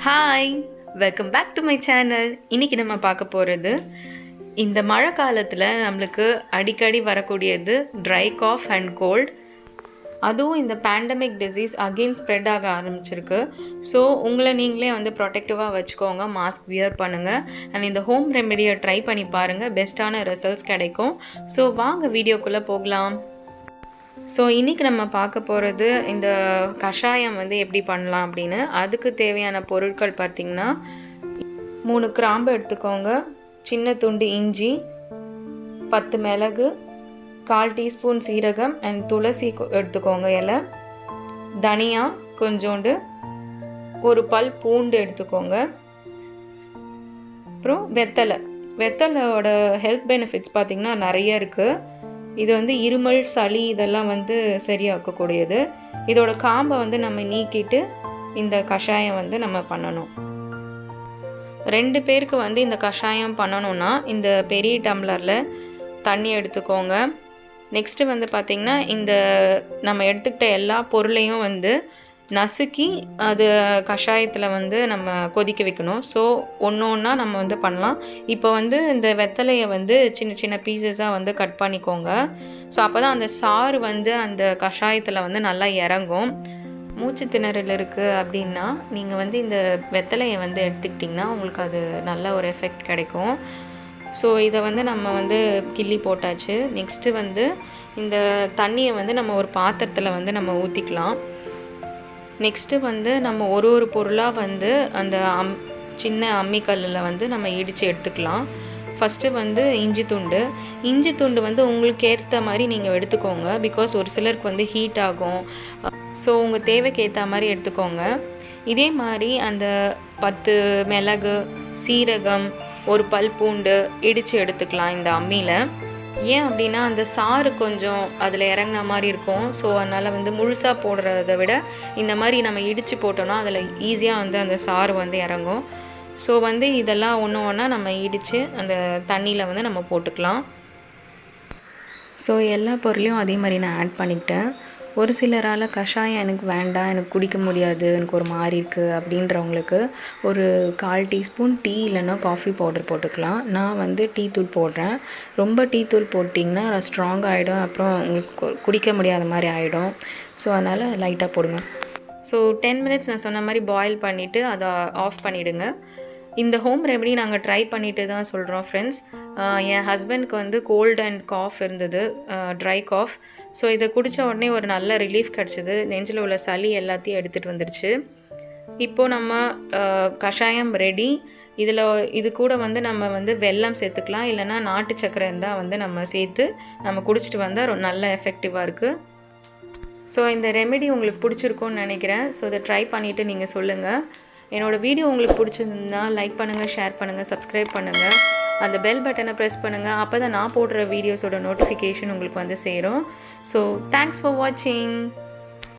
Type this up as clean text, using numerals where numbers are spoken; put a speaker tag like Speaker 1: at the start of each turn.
Speaker 1: Hi, welcome back to my channel. இன்றைக்கி நம்ம பார்க்க போகிறது இந்த மழை காலத்தில் நம்மளுக்கு அடிக்கடி வரக்கூடியது ட்ரை காஃப் அண்ட் கோல்ட். அதுவும் இந்த பேண்டமிக் டிசீஸ் அகெயின் ஸ்ப்ரெட் ஆக ஆரம்பிச்சிருக்கு. ஸோ உங்களை நீங்களே ப்ரொடெக்டிவாக வச்சுக்கோங்க, மாஸ்க் வியர் பண்ணுங்கள் அண்ட் இந்த ஹோம் ரெமெடியை ட்ரை பண்ணி பாருங்கள், பெஸ்ட்டான ரிசல்ட்ஸ் கிடைக்கும். ஸோ வாங்க வீடியோக்குள்ளே போகலாம். ஸோ இன்றைக்கி நம்ம பார்க்க போகிறது இந்த கஷாயம் எப்படி பண்ணலாம் அப்படின்னு. அதுக்கு தேவையான பொருட்கள் பார்த்திங்கன்னா 3 கிராம்பு எடுத்துக்கோங்க, சின்ன துண்டு இஞ்சி, 10 மிளகு, 1/4 டீஸ்பூன் சீரகம் அண்ட் துளசி எடுத்துக்கோங்க, இலை, தனியா கொஞ்சோண்டு, ஒரு பல் பூண்டு எடுத்துக்கோங்க, அப்புறம் வெத்தலையோட ஹெல்த் பெனிஃபிட்ஸ் பார்த்திங்கன்னா நிறைய இருக்குது. இது இருமல், சளி இதெல்லாம் சரியாக்கக்கூடியது. இதோட காம்பை நம்ம நீக்கிட்டு இந்த கஷாயம் நம்ம பண்ணணும். 2 பேருக்கு இந்த கஷாயம் பண்ணணுன்னா இந்த பெரிய டம்ளரில் தண்ணி எடுத்துக்கோங்க. நெக்ஸ்ட்டு பார்த்திங்கன்னா இந்த நம்ம எடுத்துக்கிட்ட எல்லா பொருளையும் நசுக்கி அது கஷாயத்தில் நம்ம கொதிக்க வைக்கணும். ஸோ ஒன்று ஒன்றா நம்ம பண்ணலாம். இப்போ இந்த வெத்தலையை சின்ன சின்ன பீசஸாக கட் பண்ணிக்கோங்க. ஸோ அப்போ தான் அந்த சாறு அந்த கஷாயத்தில் நல்லா இறங்கும். மூச்சு திணறல் இருக்குது அப்படின்னா நீங்கள் இந்த வெத்தலையை எடுத்துக்கிட்டிங்கன்னா உங்களுக்கு அது நல்ல ஒரு எஃபெக்ட் கிடைக்கும். ஸோ இதை நம்ம கிள்ளி போட்டாச்சு. நெக்ஸ்ட்டு இந்த தண்ணியை நம்ம ஒரு பாத்திரத்தில் நம்ம ஊற்றிக்கலாம். நெக்ஸ்ட்டு நம்ம ஒரு பொருளாக அந்த சின்ன அம்மிக்கல்லில் நம்ம இடித்து எடுத்துக்கலாம். ஃபஸ்ட்டு இஞ்சி துண்டு உங்களுக்கு ஏற்ற மாதிரி நீங்கள் எடுத்துக்கோங்க. பிகாஸ் ஒரு சிலருக்கு ஹீட் ஆகும். ஸோ உங்கள் தேவைக்கு ஏற்ற மாதிரி எடுத்துக்கோங்க. இதே மாதிரி அந்த 10 மிளகு, சீரகம், ஒரு பல் பூண்டு இடித்து எடுத்துக்கலாம் இந்த அம்மியில். ஏன் அப்படின்னா அந்த சாறு கொஞ்சம் அதில் இறங்கின மாதிரி இருக்கும். ஸோ அதனால் முழுசாக போடுறத விட இந்த மாதிரி நம்ம இடித்து போட்டோன்னா அதில் ஈஸியாக அந்த சாறு இறங்கும். ஸோ இதெல்லாம் ஒன்று ஒன்றா நம்ம இடித்து அந்த தண்ணியில் நம்ம போட்டுக்கலாம். ஸோ எல்லா பொருளையும் அதே மாதிரி நான் ஆட் பண்ணிக்கிட்டேன். ஒரு சிலரால் கஷாயம் எனக்கு வேண்டாம், எனக்கு குடிக்க முடியாது, எனக்கு ஒரு மாதிரி இருக்குது அப்படின்றவங்களுக்கு ஒரு 1/4 டீஸ்பூன் டீ இல்லைன்னா காஃபி பவுடர் போட்டுக்கலாம். நான் டீ தூள் போடுறேன். ரொம்ப டீ தூள் போட்டிங்கன்னா ஸ்ட்ராங் ஆகிடும், அப்புறம் உங்களுக்கு குடிக்க முடியாத மாதிரி ஆகிடும். ஸோ அதனால் லைட்டாக போடுங்க. ஸோ 10 மினிட்ஸ் நான் சொன்ன மாதிரி பாயில் பண்ணிவிட்டு அதை ஆஃப் பண்ணிவிடுங்க. இந்த ஹோம் ரெமெடி நாங்கள் ட்ரை பண்ணிட்டு தான் சொல்கிறோம் ஃப்ரெண்ட்ஸ். என் ஹஸ்பண்ட்க்கு கோல்டு அண்ட் காஃப் இருந்தது, ட்ரை காஃப். ஸோ இதை குடித்த உடனே ஒரு நல்ல ரிலீஃப் கிடச்சிது. நெஞ்சில் உள்ள சளி எல்லாத்தையும் எடுத்துகிட்டு வந்துடுச்சு. இப்போது நம்ம கஷாயம் ரெடி. இது கூட நம்ம வெல்லம் சேர்த்துக்கலாம், இல்லைனா நாட்டு சக்கரை இருந்தால் நம்ம சேர்த்து நம்ம குடிச்சிட்டு வந்தால் நல்ல எஃபெக்டிவாக இருக்குது. ஸோ இந்த ரெமெடி உங்களுக்கு பிடிச்சிருக்கும்னு நினைக்கிறேன். ஸோ இதை ட்ரை பண்ணிவிட்டு நீங்கள் சொல்லுங்கள். என்னோடய வீடியோ உங்களுக்கு பிடிச்சிருந்தா லைக் பண்ணுங்கள், ஷேர் பண்ணுங்கள், சப்ஸ்கிரைப் பண்ணுங்கள், அந்த பெல் பட்டனை ப்ரெஸ் பண்ணுங்கள். அப்போ தான் நான் போடுற வீடியோஸோட நோட்டிஃபிகேஷன் உங்களுக்கு சேரும். ஸோ தேங்க்ஸ் ஃபார் வாட்சிங்.